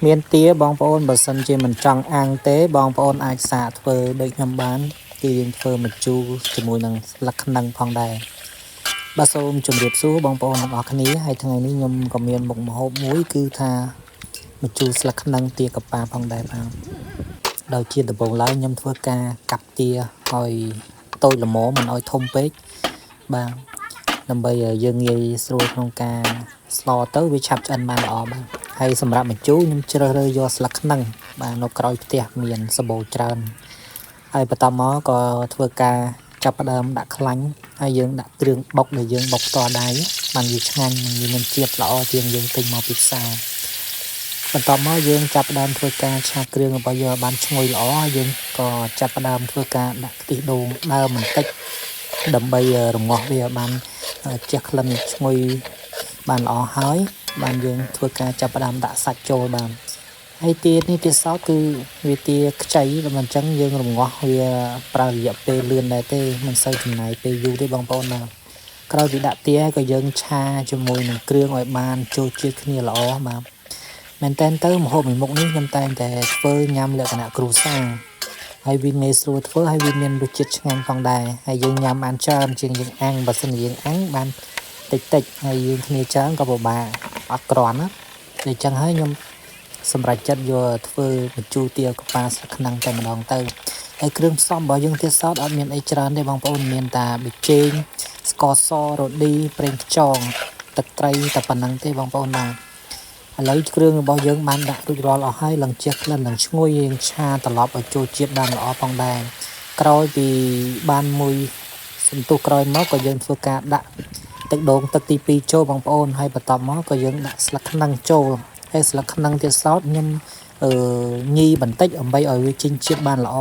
មានទាបងប្អូនបើសិនជាមិនចង់អាំងទេបងប្អូនអាចសាកធ្វើដូចខ្ញុំបានគឺយើងធ្វើម្ជូរជាមួយនឹងស្លឹកខ្នឹងផងដែរបាទសូមជម្រាបសួរបងប្អូនទាំងអស់គ្នាហើយថ្ងៃនេះខ្ញុំក៏មានមុខម្ហូបមួយគឺថាម្ជូរស្លឹកខ្នឹងទាកប៉ាផងដែរបាទដោយជាដំបូងឡើយខ្ញុំធ្វើការកាប់ទាឲ្យតូចល្មមមិនឲ្យធំពេកបាទដើម្បីឲ្យយើងងាយស្រួលក្នុងការស្លទៅវាឆាប់ឆ្អិនបានល្អបាទហើយសម្រាប់ម្ជូរខ្ញុំជ្រើសរើសយកស្លឹកខ្នឹងបាទនៅក្រោយផ្ទះមានសម្បូរច្រើនហើយបន្ទាប់មកក៏ធ្វើការចាប់ផ្ដើមដាក់ខ្លាញ់ហើយយើងដាក់គ្រឿងបុកដែលយើងបុកផ្ទាល់ដៃបានវាឆ្ងាញ់និងវាមានជាតិល្អជាងយើងទិញមកពីផ្សារបន្ទាប់មកយើងចាប់ផ្ដើមធ្វើការឆាគ្រឿងរបស់យើងឲ្យបានឈ្ងុយល្អយើងក៏ចាប់ផ្ដើមធ្វើការដាក់ខ្ទិះដូងដើមបន្តិចដើម្បីរងាស់វាបានជះក្លិនឈ្ងុយបានល្អហើយបានយើងធ្វើការចាប់ផ្ដើមដាក់សាច់ចូលបានហើយទានេះទាសោតគឺវាទាខ្ចីតែមិនអញ្ចឹងយើងរងាស់វាប្រើរយៈពេលលឿនដែរទេមិនសូវចំណាយពេលយូរទេបងប្អូនណាក្រោយពីដាក់ទាក៏យើងឆាជាមួយនឹងគ្រឿងឲ្យបានចូលជាតិគ្នាល្អបាទមែនតើទៅម្ហូបមួយមុខនេះខ្ញុំតែងតែធ្វើញ៉ាំលក្ខណៈគ្រួសារហើយវាងាយស្រួលធ្វើហើយវាមានរសជាតិឆ្ងាញ់ផងដែរហើយយើងញ៉ាំបានច្រើនជាងយើងអាំងបើសិនជាយើងអាំងបានតិចហើយយើងគ្នាច្រើនក៏ពិបាកអត់គ្រាន់ណាដូច្នេះចឹងហើយខ្ញុំសម្រាប់ចិត្តយកធ្វើម្ជូរទាកប៉ាស្លឹកខ្នឹងតែម្ដងទៅហើយគ្រឿងផ្សំរបស់យើងទៀតសោតអត់មានអីច្រើនទេបងប្អូនមានតែប៊ីចេងស្ករសរ៉ូឌីប្រេងខ្យងទឹកត្រីតែប៉ុណ្្នឹងទេបងប្អូនណាឥឡូវគ្រឿងរបស់យើងបានដាក់រួចរាល់អស់ហើយឡើងជះក្លិនឡើងឈ្ងុយយើងឆាត្រឡប់ឲ្យចូលជាតិបានល្អផងដែរក្រោយពីបានមួយសន្ទុះក្រោយមកក៏យើងធ្វើការដាក់ទឹកដូងទឹកទី2ចូលបងប្អូនហើយបន្ទាប់មកក៏យើងដាក់ស្លឹកខ្នឹងចូលហើយស្លឹកខ្នឹងទៀតសោតខ្ញុំញីបន្តិចដើម្បីឲ្យវាចេញជាតិបានល្អ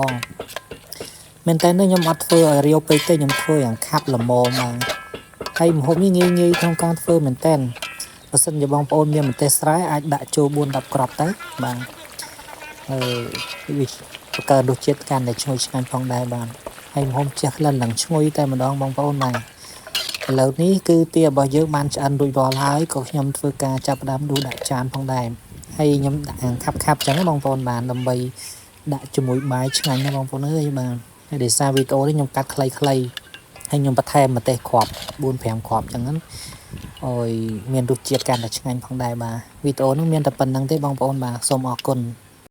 មែនតើខ្ញុំអត់ធ្វើឲ្យរាវពេកទេខ្ញុំធ្វើយ៉ាងខាប់ល្មមមកហើយម្ហូបនេះងាយក្នុងការធ្វើមែនតើបើសិនជាបងប្អូនមានម្ទេសស្រែអាចដាក់ចូល4-10គ្រាប់ទៅបាទវាបង្កើនរសជាតិកាន់តែឈ្ងុយឆ្ងាញ់ផងដែរបាទហើយម្ហូបជះក្លិនឡើងឈ្ងុយតែម្ដងបងប្អូនបាទឥឡូវនេះគឺទារបស់យើងបានឆ្អិនរួចរាល់ហើយក៏ខ្ញុំធ្វើការចាប់ផ្ដើមដួសដាក់ចានផងដែរហើយខ្ញុំដាក់ខាប់ចឹងបងប្អូនបានដើម្បីដាក់ជាមួយបាយឆ្ងាញ់ណាបងប្អូនអើយបាទហើយដោយសារវីដេអូនេះខ្ញុំកាត់ខ្លីៗហើយខ្ញុំបន្ថែមម្ទេសគ្រាប់ 4-5 គ្រាប់ចឹងហ្នឹងឲ្យមានរសជាតិកាន់តែឆ្ងាញ់ផងដែរបាទវីដេអូនេះមានតែប៉ុណ្្នឹងទេបងប្អូនបាទសូមអរគុណ